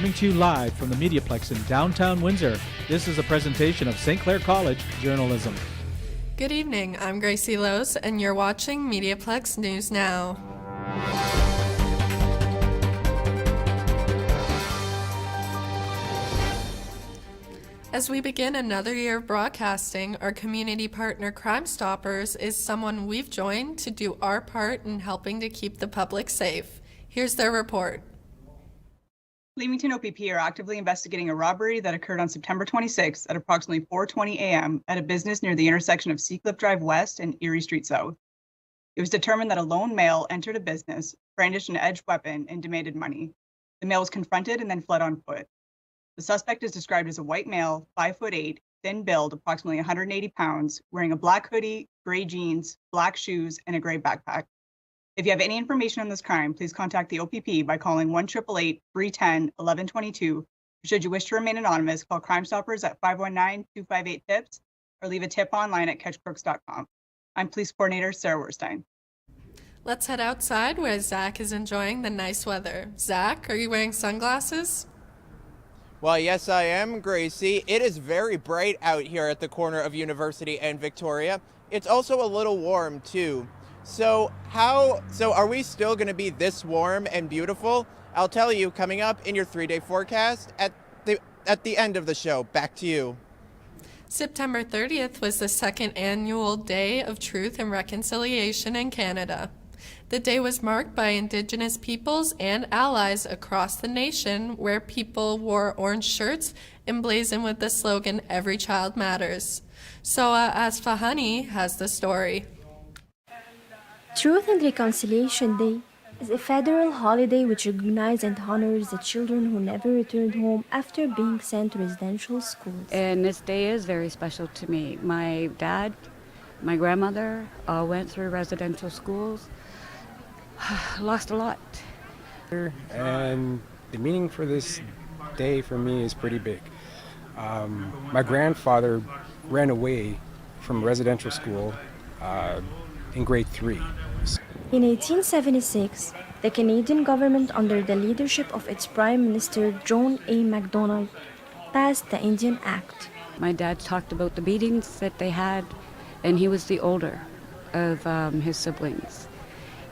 Coming to you live from the MediaPlex in downtown Windsor, this is a presentation of St. Clair College Journalism. Good evening, I'm Gracie Lose, and you're watching MediaPlex News Now. As we begin another year of broadcasting, our community partner Crime Stoppers is someone we've joined to do our part in helping to keep the public safe. Here's their report. Leamington OPP are actively investigating a robbery that occurred on September 26th at approximately 4:20 a.m. at a business near the intersection of Seacliff Drive West and Erie Street South. It was determined that a lone male entered a business, brandished an edged weapon, and demanded money. The male was confronted and then fled on foot. The suspect is described as a white male, 5'8", thin build, approximately 180 pounds, wearing a black hoodie, gray jeans, black shoes, and a gray backpack. If you have any information on this crime, please contact the OPP by calling 1-888-310-1122. Should you wish to remain anonymous, call Crime Stoppers at 519-258-TIPS or leave a tip online at catchcrooks.com. I'm Police Coordinator Sarah Werstein. Let's head outside where Zach is enjoying the nice weather. Zach, are you wearing sunglasses? Well, yes, I am, Gracie. It is very bright out here at the corner of University and Victoria. It's also a little warm, too. So are we still going to be this warm and beautiful? I'll tell you coming up in your 3-day forecast at the end of the show. Back to you. September 30th was the second annual Day of Truth and Reconciliation in Canada. The day was marked by Indigenous peoples and allies across the nation, where people wore orange shirts emblazoned with the slogan, "Every Child Matters." Soa Asfahani has the story. Truth and Reconciliation Day is a federal holiday which recognizes and honors the children who never returned home after being sent to residential schools. And this day is very special to me. My dad, my grandmother all went through residential schools. Lost a lot. And the meaning for this day for me is pretty big. My grandfather ran away from residential school in grade 3. In 1876, the Canadian government, under the leadership of its Prime Minister John A. Macdonald, passed the Indian Act. My dad talked about the beatings that they had, and he was the older of his siblings.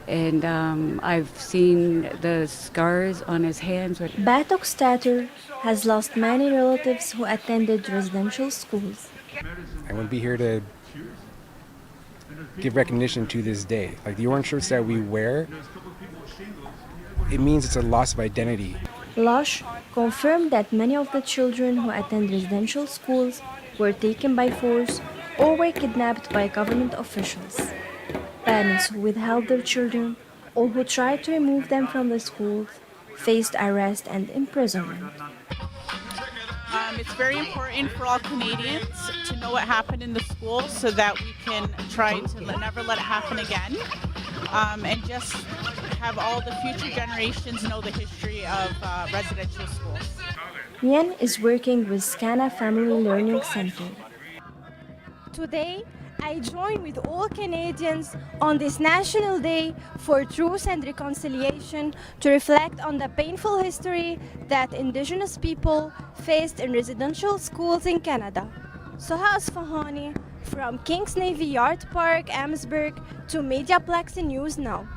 And I've seen the scars on his hands. Batok Statter has lost many relatives who attended residential schools. I would be here to give recognition to this day. Like the orange shirts that we wear, it means it's a loss of identity. Lush confirmed that many of the children who attend residential schools were taken by force or were kidnapped by government officials. Parents who withheld their children or who tried to remove them from the schools faced arrest and imprisonment. It's very important for all Canadians to know what happened in the schools so that we can try to never let it happen again, and just have all the future generations know the history of residential schools. Yen is working with Scana Family Learning Center. Today, I join with all Canadians on this National Day for Truth and Reconciliation to reflect on the painful history that Indigenous people faced in residential schools in Canada. Soha Asfahani from Kings Navy Yard Park, Amherstburg to MediaPlex News Now.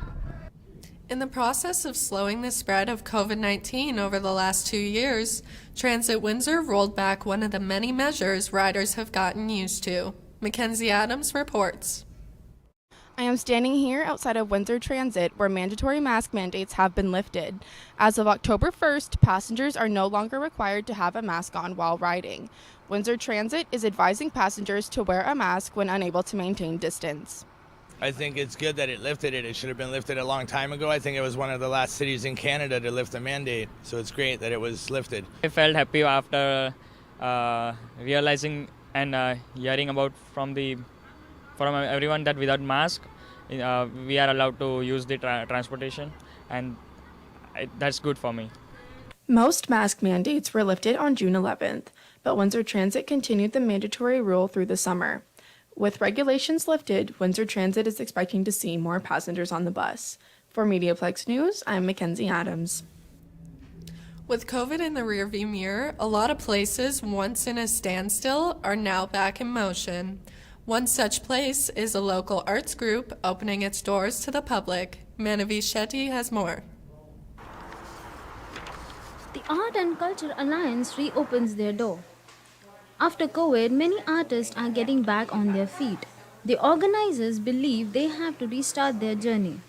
In the process of slowing the spread of COVID-19 over the last 2 years, Transit Windsor rolled back one of the many measures riders have gotten used to. Mackenzie Adams reports. I am standing here outside of Windsor Transit, where mandatory mask mandates have been lifted. As of October 1st, passengers are no longer required to have a mask on while riding. Windsor Transit is advising passengers to wear a mask when unable to maintain distance. I think it's good that it lifted it. It should have been lifted a long time ago. I think it was one of the last cities in Canada to lift the mandate, so it's great that it was lifted. I felt happy after realizing and hearing about from everyone that without mask we are allowed to use the transportation, and that's good for me. Most mask mandates were lifted on June 11th, but Windsor Transit continued the mandatory rule through the summer. With regulations lifted, Windsor Transit is expecting to see more passengers on the bus. For MediaPlex News, I'm Mackenzie Adams. With COVID in the rearview mirror, a lot of places once in a standstill are now back in motion. One such place is a local arts group opening its doors to the public. Manavi Shetty has more. The Art and Culture Alliance reopens their door. After COVID, many artists are getting back on their feet. The organizers believe they have to restart their journey.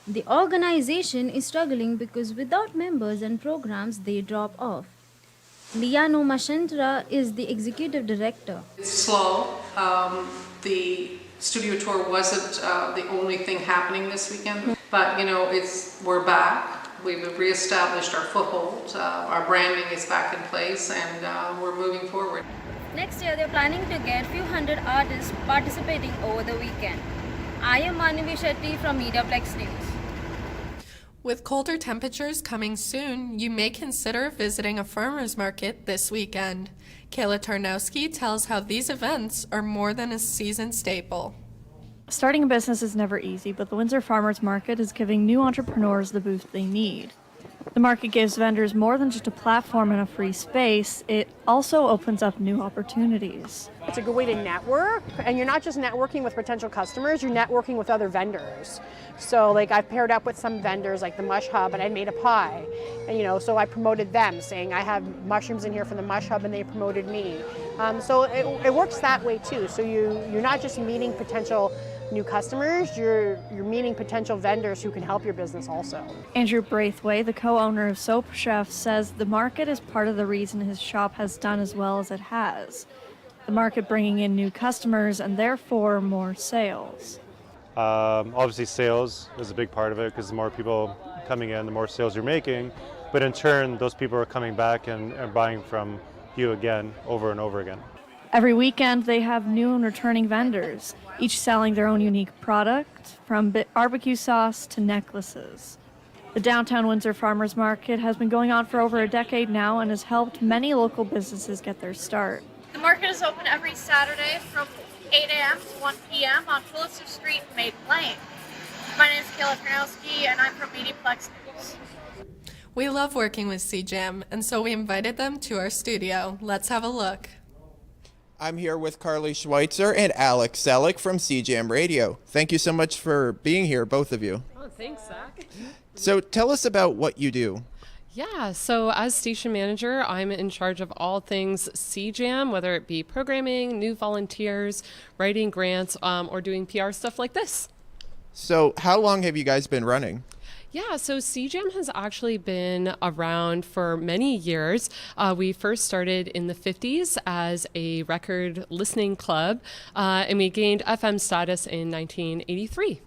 The organization is struggling because without members and programs, they drop off. Liano Mashentra is the executive director. It's slow. The studio tour wasn't the only thing happening this weekend, but we're back. We've reestablished our foothold. Our branding is back in place, and we're moving forward. Next year, they're planning to get a few hundred artists participating over the weekend. I am Manavi Shetty from MediaPlex News. With colder temperatures coming soon, you may consider visiting a farmer's market this weekend. Kayla Tarnowski tells how these events are more than a season staple. Starting a business is never easy, but the Windsor Farmers Market is giving new entrepreneurs the boost they need. The market gives vendors more than just a platform and a free space. It also opens up new opportunities. It's a good way to network, and you're not just networking with potential customers, you're networking with other vendors. So I've paired up with some vendors like the Mush Hub, and I made a pie. And so I promoted them, saying I have mushrooms in here from the Mush Hub, and they promoted me. So it works that way too. So you're not just meeting potential new customers, you're meeting potential vendors who can help your business also. Andrew Braithwaite, the co-owner of Soap Chef, says the market is part of the reason his shop has done as well as it has. The market bringing in new customers and therefore more sales. Obviously sales is a big part of it because the more people coming in, the more sales you're making, but in turn those people are coming back and buying from you again over and over again. Every weekend they have new and returning vendors, each selling their own unique product, from barbecue sauce to necklaces. The downtown Windsor Farmers Market has been going on for over a decade now and has helped many local businesses get their start. The market is open every Saturday from 8 a.m. to 1 p.m. on Phillipson Street in Maiden Lane. My name is Kayla Tarnowski and I'm from MediaPlex News. We love working with CJAM, and so we invited them to our studio. Let's have a look. I'm here with Carly Schweitzer and Alex Selleck from CJAM Radio. Thank you so much for being here, both of you. Oh, thanks, Zach. So tell us about what you do. Yeah, so as station manager, I'm in charge of all things CJAM, whether it be programming, new volunteers, writing grants, or doing PR stuff like this. So how long have you guys been running? Yeah, so CJAM has actually been around for many years. We first started in the 50s as a record listening club, and we gained FM status in 1983.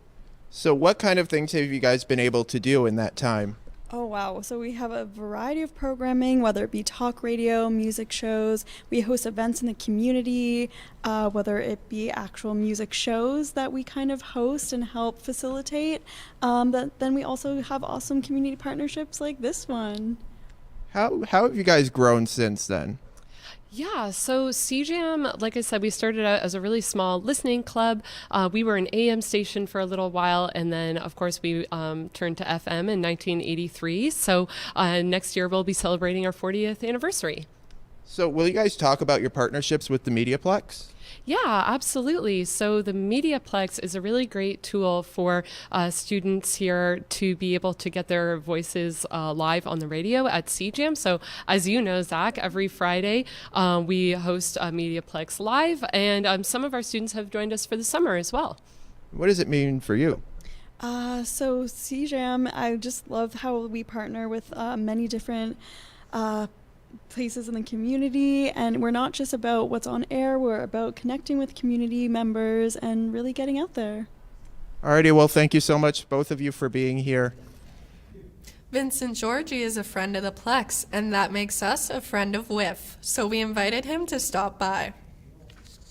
So what kind of things have you guys been able to do in that time? Oh, wow. So we have a variety of programming, whether it be talk radio, music shows. We host events in the community, whether it be actual music shows that we kind of host and help facilitate. But then we also have awesome community partnerships like this one. How have you guys grown since then? Yeah, so CJAM, like I said, we started out as a really small listening club. We were an AM station for a little while, and then, of course, we turned to FM in 1983. So next year we'll be celebrating our 40th anniversary. So will you guys talk about your partnerships with the MediaPlex? Yeah, absolutely. So the MediaPlex is a really great tool for students here to be able to get their voices live on the radio at CJAM. So as you know, Zach, every Friday we host a MediaPlex Live, and some of our students have joined us for the summer as well. What does it mean for you? So CJAM, I just love how we partner with many different places in the community, and we're not just about what's on air, we're about connecting with community members and really getting out there. Alrighty, well, thank you so much, both of you, for being here. Vincent Georgie is a friend of the Plex, and that makes us a friend of Whiff, so we invited him to stop by.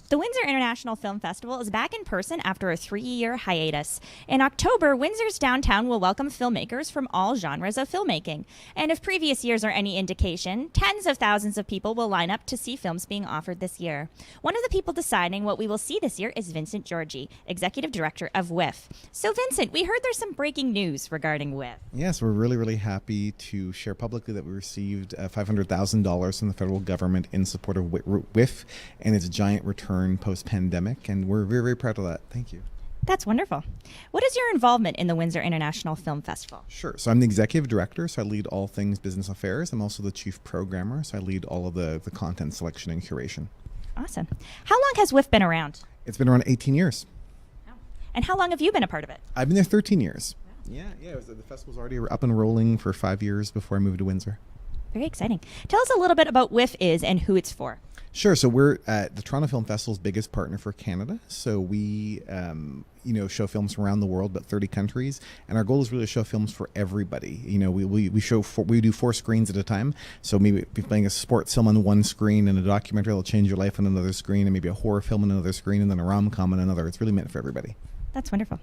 The Windsor International Film Festival is back in person after a 3-year hiatus. In October, Windsor's downtown will welcome filmmakers from all genres of filmmaking. And if previous years are any indication, tens of thousands of people will line up to see films being offered this year. One of the people deciding what we will see this year is Vincent Georgi, Executive Director of WIF. So Vincent, we heard there's some breaking news regarding WIF. Yes, we're really happy to share publicly that we received $500,000 from the federal government in support of WIF and its giant return post-pandemic, and we're very proud of that. Thank you. That's wonderful. What is your involvement in the Windsor International Film Festival? Sure. So I'm the executive director, so I lead all things business affairs. I'm also the chief programmer, so I lead all of the content selection and curation. Awesome. How long has WIF been around? It's been around 18 years. And how long have you been a part of it? I've been there 13 years. Yeah. The festival's already up and rolling for 5 years before I moved to Windsor. Very exciting. Tell us a little bit about WIF is and who it's for. Sure. So we're the Toronto Film Festival's biggest partner for Canada. So we, show films from around the world, about 30 countries, and our goal is really to show films for everybody. We do 4 screens at a time. So maybe be playing a sports film on one screen, and a documentary that'll change your life on another screen, and maybe a horror film on another screen, and then a rom-com on another. It's really meant for everybody. That's wonderful.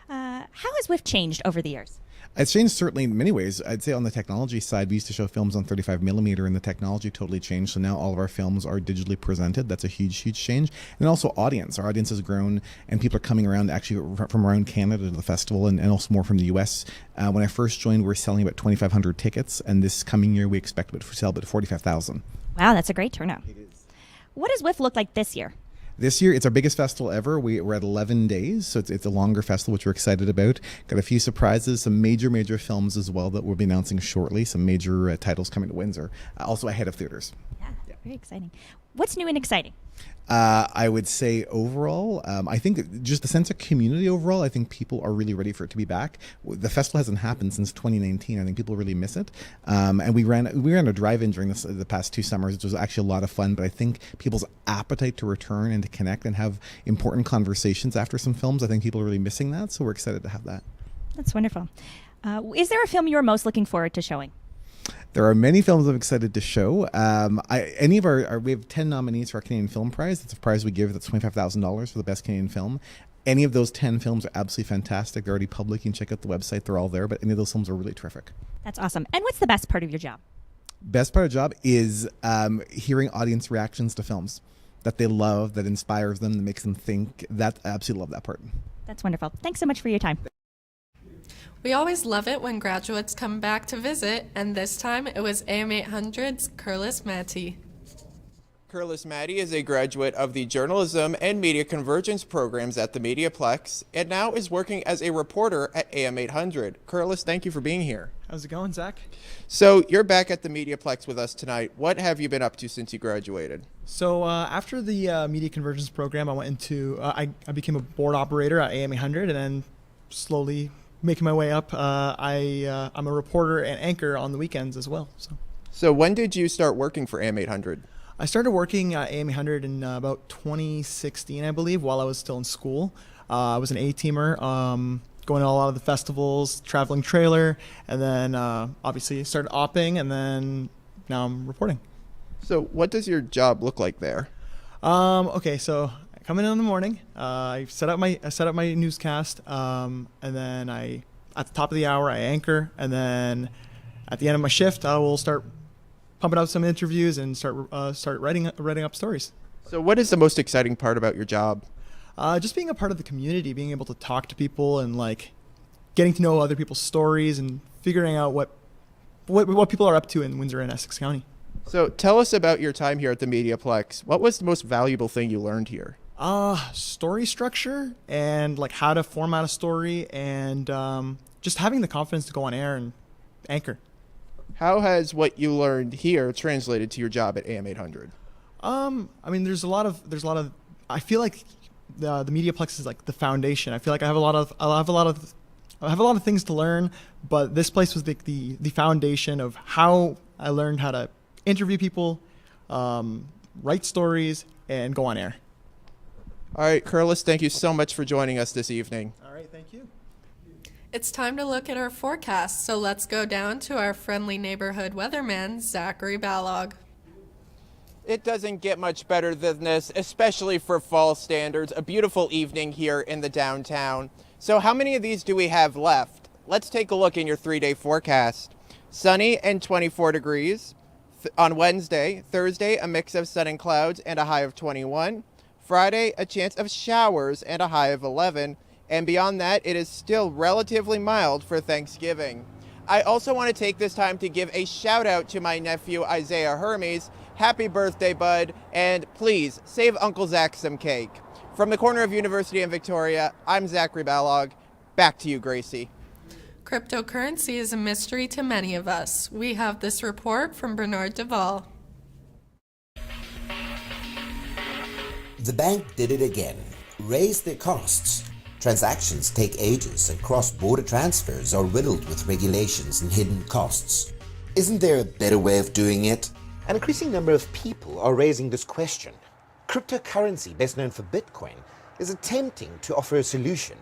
How has WIF changed over the years? It's changed certainly in many ways. I'd say on the technology side, we used to show films on 35 millimeter, and the technology totally changed. So now all of our films are digitally presented. That's a huge change. And also audience. Our audience has grown, and people are coming around actually from around Canada to the festival, and also more from the U.S. When I first joined, we were selling about 2,500 tickets, and this coming year we expect to sell about 45,000. Wow, that's a great turnout. It is. What does WIF look like this year? This year, it's our biggest festival ever. We're at 11 days, so it's a longer festival, which we're excited about. Got a few surprises, some major films as well that we'll be announcing shortly, some major titles coming to Windsor, also ahead of theaters. Yeah, very exciting. What's new and exciting? I would say overall, I think just the sense of community overall, I think people are really ready for it to be back. The festival hasn't happened since 2019. I think people really miss it. And we ran a drive-in during the past 2 summers, which was actually a lot of fun. But I think people's appetite to return and to connect and have important conversations after some films, I think people are really missing that. So we're excited to have that. That's wonderful. Is there a film you're most looking forward to showing? There are many films I'm excited to show. We have 10 nominees for our Canadian Film Prize. It's a prize we give that's $25,000 for the best Canadian film. Any of those 10 films are absolutely fantastic. They're already public. You can check out the website. They're all there. But any of those films are really terrific. That's awesome. And what's the best part of your job? Best part of the job is hearing audience reactions to films that they love, that inspires them, that makes them think. I absolutely love that part. That's wonderful. Thanks so much for your time. We always love it when graduates come back to visit, and this time it was AM800's Curlis Matty. Curlis Matty is a graduate of the Journalism and Media Convergence programs at the MediaPlex, and now is working as a reporter at AM800. Curlis, thank you for being here. How's it going, Zach? So you're back at the MediaPlex with us tonight. What have you been up to since you graduated? So after the Media Convergence program, I went into I became a board operator at AM800, and then slowly making my way up. I'm a reporter and anchor on the weekends as well. So when did you start working for AM800? I started working at AM800 in about 2016, I believe, while I was still in school. I was an A-teamer, going to a lot of the festivals, traveling trailer, and then obviously started opping, and then now I'm reporting. So what does your job look like there? Okay, so I come in the morning. I set up my newscast, and then at the top of the hour I anchor, and then at the end of my shift I will start pumping out some interviews and start writing up stories. So what is the most exciting part about your job? Just being a part of the community, being able to talk to people and like getting to know other people's stories and figuring out what people are up to in Windsor and Essex County. So tell us about your time here at the MediaPlex. What was the most valuable thing you learned here? Story structure and like how to format a story, and just having the confidence to go on air and anchor. How has what you learned here translated to your job at AM800? I mean, there's a lot of. I feel like the MediaPlex is like the foundation. I feel like I have a lot of things to learn, but this place was the foundation of how I learned how to interview people, write stories, and go on air. All right, Curlis, thank you so much for joining us this evening. All right, thank you. It's time to look at our forecast, so let's go down to our friendly neighborhood weatherman, Zachary Ballog. It doesn't get much better than this, especially for fall standards. A beautiful evening here in the downtown. So how many of these do we have left? Let's take a look in your 3-day forecast. Sunny and 24 degrees. On Wednesday, Thursday, a mix of sun and clouds and a high of 21. Friday, a chance of showers and a high of 11. And beyond that, it is still relatively mild for Thanksgiving. I also want to take this time to give a shout out to my nephew, Isaiah Hermes. Happy birthday, bud, and please save Uncle Zach some cake. From the corner of University and Victoria, I'm Zachary Balog. Back to you, Gracie. Cryptocurrency is a mystery to many of us. We have this report from Bernard Duval. The bank did it again. Raised their costs. Transactions take ages and cross-border transfers are riddled with regulations and hidden costs. Isn't there a better way of doing it? An increasing number of people are raising this question. Cryptocurrency, best known for Bitcoin, is attempting to offer a solution.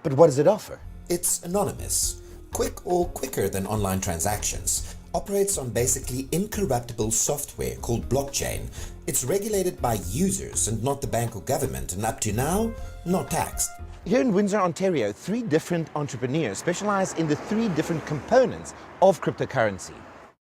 But what does it offer? It's anonymous, quick or quicker than online transactions, operates on basically incorruptible software called blockchain. It's regulated by users and not the bank or government, and up to now, not taxed. Here in Windsor, Ontario, 3 different entrepreneurs specialize in the 3 different components of cryptocurrency.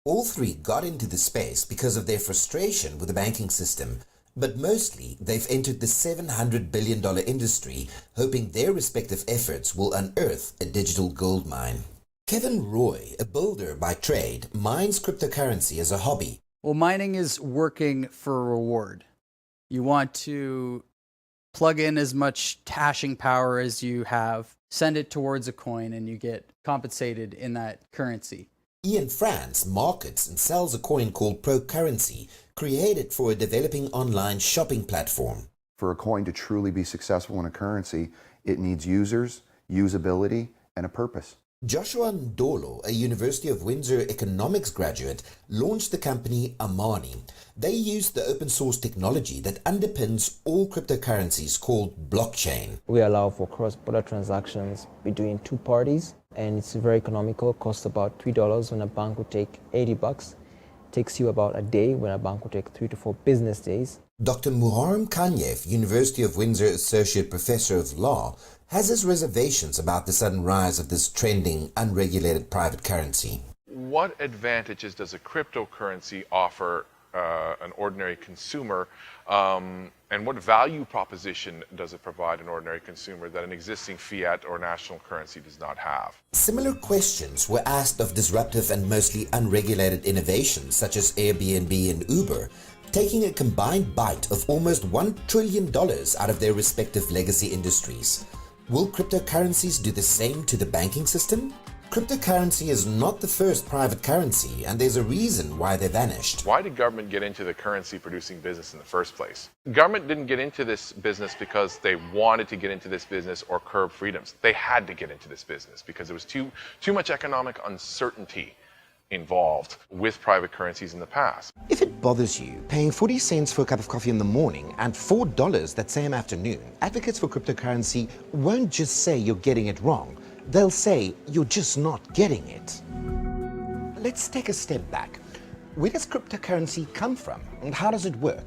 All 3 got into the space because of their frustration with the banking system, but mostly they've entered the $700 billion industry, hoping their respective efforts will unearth a digital gold mine. Kevin Roy, a builder by trade, mines cryptocurrency as a hobby. Well, mining is working for a reward. You want to plug in as much hashing power as you have, send it towards a coin, and you get compensated in that currency. Ian France markets and sells a coin called ProCurrency, created for a developing online shopping platform. For a coin to truly be successful in a currency, it needs users, usability, and a purpose. Joshua Ndolo, a University of Windsor economics graduate, launched the company Amani. They use the open source technology that underpins all cryptocurrencies called blockchain. We allow for cross-border transactions between 2 parties, and it's very economical. It costs about $3 when a bank would take $80. Takes you about a day when a bank would take 3 to 4 business days. Dr. Muharrem Kanyev, University of Windsor Associate Professor of Law, has his reservations about the sudden rise of this trending, unregulated private currency. What advantages does a cryptocurrency offer an ordinary consumer, and what value proposition does it provide an ordinary consumer that an existing fiat or national currency does not have? Similar questions were asked of disruptive and mostly unregulated innovations such as Airbnb and Uber, taking a combined bite of almost $1 trillion out of their respective legacy industries. Will cryptocurrencies do the same to the banking system? Cryptocurrency is not the first private currency, and there's a reason why they vanished. Why did government get into the currency producing business in the first place? Government didn't get into this business because they wanted to get into this business or curb freedoms. They had to get into this business because there was too much economic uncertainty involved with private currencies in the past. If it bothers you, paying 40 cents for a cup of coffee in the morning and $4 that same afternoon, advocates for cryptocurrency won't just say you're getting it wrong. They'll say you're just not getting it. Let's take a step back. Where does cryptocurrency come from and how does it work?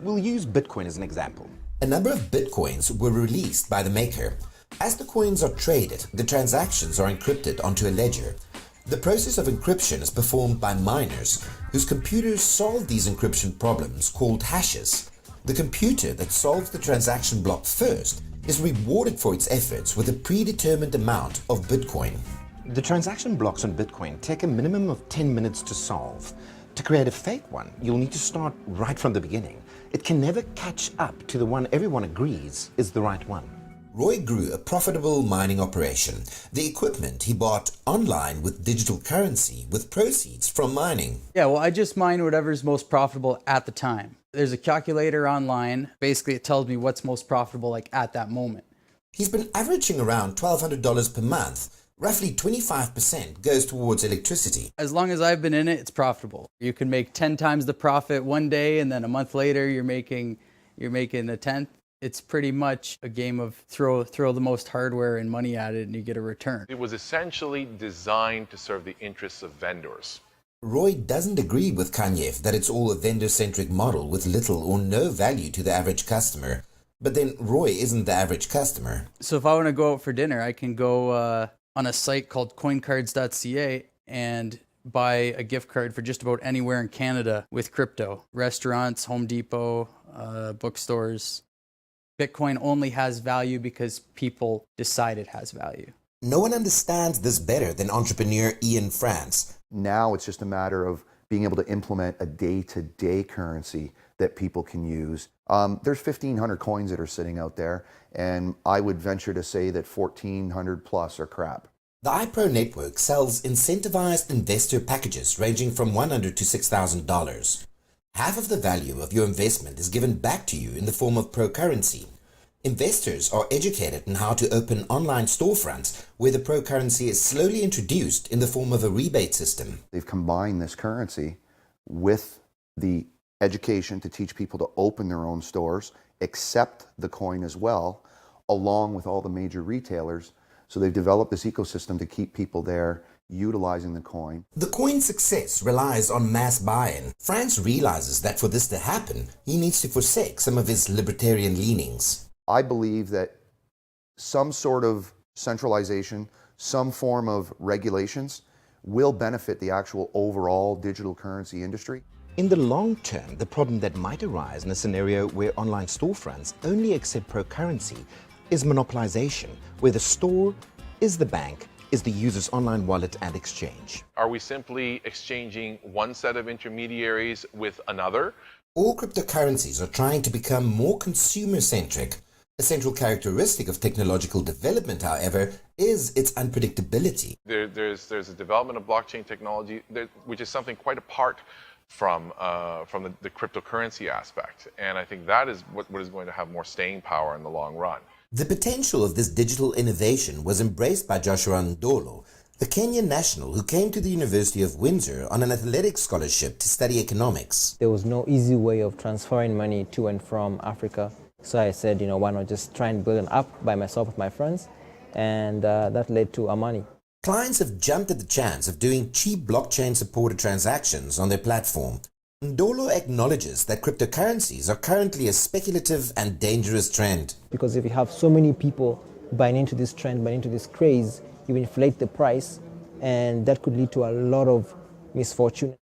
We'll use Bitcoin as an example. A number of Bitcoins were released by the maker. As the coins are traded, the transactions are encrypted onto a ledger. The process of encryption is performed by miners whose computers solve these encryption problems called hashes. The computer that solves the transaction block first is rewarded for its efforts with a predetermined amount of Bitcoin. The transaction blocks on Bitcoin take a minimum of 10 minutes to solve. To create a fake one, you'll need to start right from the beginning. It can never catch up to the one everyone agrees is the right one. Roy grew a profitable mining operation. The equipment he bought online with digital currency with proceeds from mining. Yeah, well, I just mine whatever's most profitable at the time. There's a calculator online. Basically, it tells me what's most profitable like at that moment. He's been averaging around $1,200 per month. Roughly 25% goes towards electricity. As long as I've been in it, it's profitable. You can make 10 times the profit one day, and then a month later, you're making a tenth. It's pretty much a game of throw the most hardware and money at it and you get a return. It was essentially designed to serve the interests of vendors. Roy doesn't agree with Kanye that it's all a vendor-centric model with little or no value to the average customer. But then Roy isn't the average customer. So if I want to go out for dinner, I can go on a site called coincards.ca and buy a gift card for just about anywhere in Canada with crypto. Restaurants, Home Depot, bookstores. Bitcoin only has value because people decide it has value. No one understands this better than entrepreneur Ian France. Now it's just a matter of being able to implement a day-to-day currency that people can use. There's 1,500 coins that are sitting out there, and I would venture to say that 1,400 plus are crap. The iPro network sells incentivized investor packages ranging from $100 to $6,000. Half of the value of your investment is given back to you in the form of pro currency. Investors are educated in how to open online storefronts where the pro currency is slowly introduced in the form of a rebate system. They've combined this currency with the education to teach people to open their own stores, accept the coin as well, along with all the major retailers. So they've developed this ecosystem to keep people there utilizing the coin. The coin's success relies on mass buy-in. France realizes that for this to happen, he needs to forsake some of his libertarian leanings. I believe that some sort of centralization, some form of regulations will benefit the actual overall digital currency industry. In the long term, the problem that might arise in a scenario where online storefronts only accept pro currency is monopolization, where the store is the bank, is the user's online wallet and exchange. Are we simply exchanging one set of intermediaries with another? All cryptocurrencies are trying to become more consumer-centric. A central characteristic of technological development, however, is its unpredictability. There's a development of blockchain technology which is something quite apart from the cryptocurrency aspect. And I think that is what is going to have more staying power in the long run. The potential of this digital innovation was embraced by Joshua Ndolo, the Kenyan national who came to the University of Windsor on an athletics scholarship to study economics. There was no easy way of transferring money to and from Africa. So I said, why not just try and build an app by myself with my friends? And that led to Amani. Clients have jumped at the chance of doing cheap blockchain-supported transactions on their platform. Ndolo acknowledges that cryptocurrencies are currently a speculative and dangerous trend. Because if you have so many people buying into this trend, buying into this craze, you inflate the price, and that could lead to a lot of misfortune.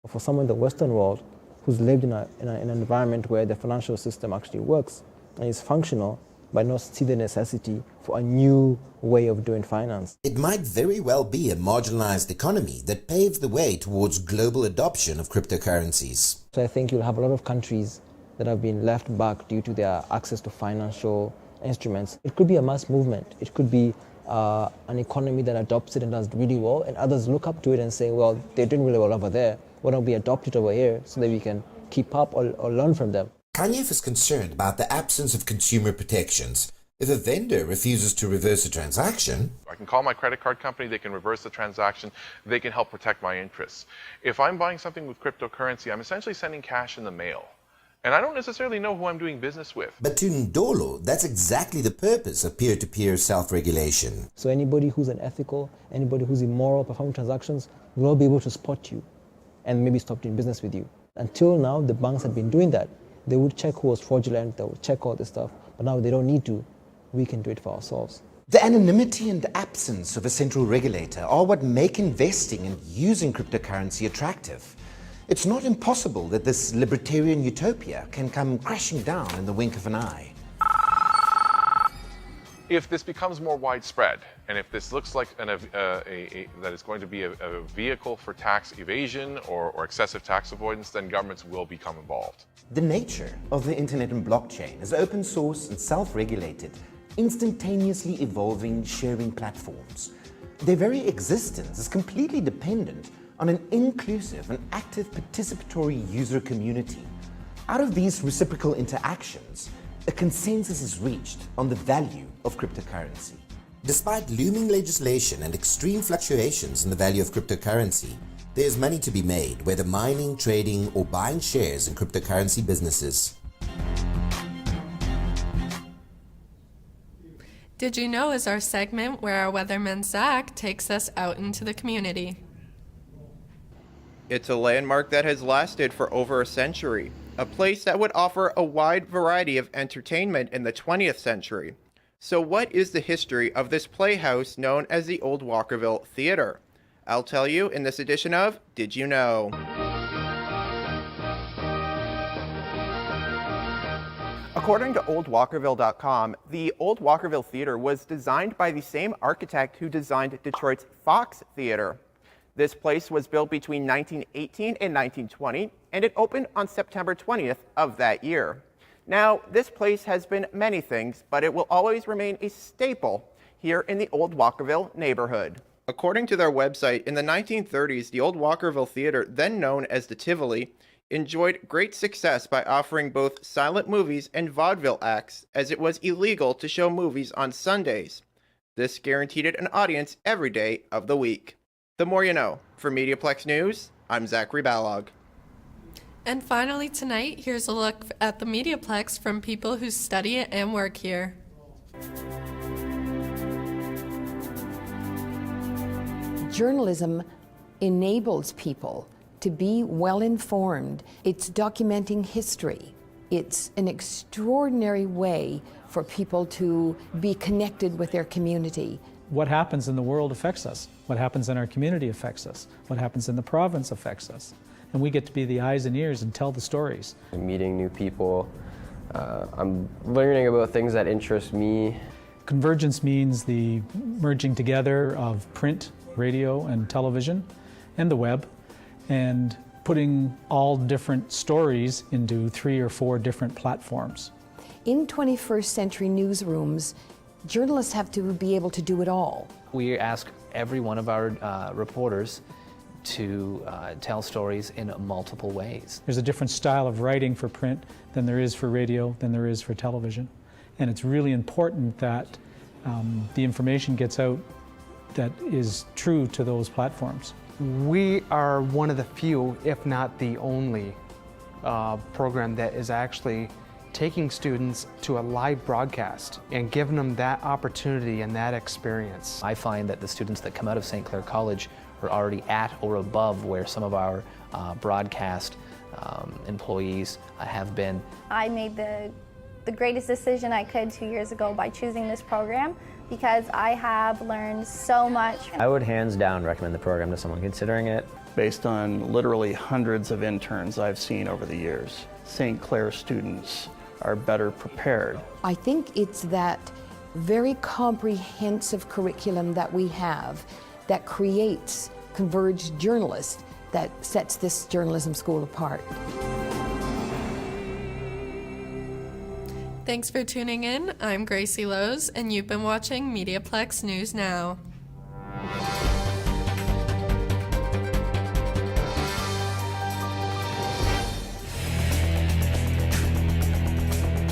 For someone in the Western world who's lived in an environment where the financial system actually works and is functional, but not see the necessity for a new way of doing finance. It might very well be a marginalized economy that paves the way towards global adoption of cryptocurrencies. So I think you'll have a lot of countries that have been left back due to their access to financial instruments. It could be a mass movement. It could be an economy that adopts it and does really well, and others look up to it and say, well, they're doing really well over there. Why don't we adopt it over here so that we can keep up or learn from them? Kanye is concerned about the absence of consumer protections. If a vendor refuses to reverse a transaction, I can call my credit card company, they can reverse the transaction, they can help protect my interests. If I'm buying something with cryptocurrency, I'm essentially sending cash in the mail. And I don't necessarily know who I'm doing business with. But to Ndolo, that's exactly the purpose of peer-to-peer self-regulation. So anybody who's unethical, anybody who's immoral performing transactions will all be able to spot you and maybe stop doing business with you. Until now, the banks had been doing that. They would check who was fraudulent, they would check all this stuff, but now they don't need to. We can do it for ourselves. The anonymity and absence of a central regulator are what make investing and using cryptocurrency attractive. It's not impossible that this libertarian utopia can come crashing down in the wink of an eye. If this becomes more widespread, and if this looks like that it's going to be a vehicle for tax evasion or excessive tax avoidance, then governments will become involved. The nature of the internet and blockchain is open source and self-regulated, instantaneously evolving sharing platforms. Their very existence is completely dependent on an inclusive and active participatory user community. Out of these reciprocal interactions, a consensus is reached on the value of cryptocurrency. Despite looming legislation and extreme fluctuations in the value of cryptocurrency, there is money to be made, whether mining, trading, or buying shares in cryptocurrency businesses. Did You Know is our segment where our weatherman Zach takes us out into the community. It's a landmark that has lasted for over a century, a place that would offer a wide variety of entertainment in the 20th century. So what is the history of this playhouse known as the Old Walkerville Theater? I'll tell you in this edition of Did You Know? According to oldwalkerville.com, the Old Walkerville Theater was designed by the same architect who designed Detroit's Fox Theater. This place was built between 1918 and 1920, and it opened on September 20th of that year. Now, this place has been many things, but it will always remain a staple here in the Old Walkerville neighborhood. According to their website, in the 1930s, the Old Walkerville Theater, then known as the Tivoli, enjoyed great success by offering both silent movies and vaudeville acts, as it was illegal to show movies on Sundays. This guaranteed it an audience every day of the week. The more you know. For MediaPlex News, I'm Zachary Ballog. And finally tonight, here's a look at the MediaPlex from people who study and work here. Journalism enables people to be well informed. It's documenting history. It's an extraordinary way for people to be connected with their community. What happens in the world affects us. What happens in our community affects us. What happens in the province affects us. And we get to be the eyes and ears and tell the stories. Meeting new people. I'm learning about things that interest me. Convergence means the merging together of print, radio, and television, and the web, and putting all different stories into 3 or 4 different platforms. In 21st century newsrooms, journalists have to be able to do it all. We ask every one of our reporters to tell stories in multiple ways. There's a different style of writing for print than there is for radio, than there is for television. And it's really important that the information gets out that is true to those platforms. We are one of the few, if not the only, program that is actually taking students to a live broadcast and giving them that opportunity and that experience. I find that the students that come out of St. Clair College are already at or above where some of our broadcast employees have been. I made the greatest decision I could 2 years ago by choosing this program because I have learned so much. I would hands down recommend the program to someone considering it. Based on literally hundreds of interns I've seen over the years, St. Clair students are better prepared. I think it's that very comprehensive curriculum that we have that creates converged journalists that sets this journalism school apart. Thanks for tuning in. I'm Gracie Lowe's, and you've been watching MediaPlex News Now.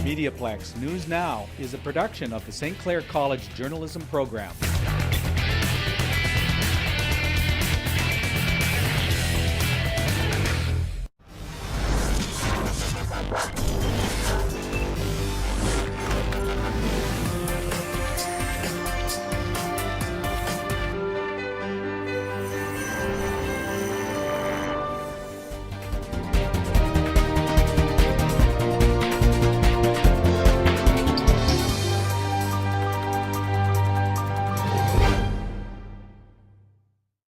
MediaPlex News Now is a production of the St. Clair College Journalism Program.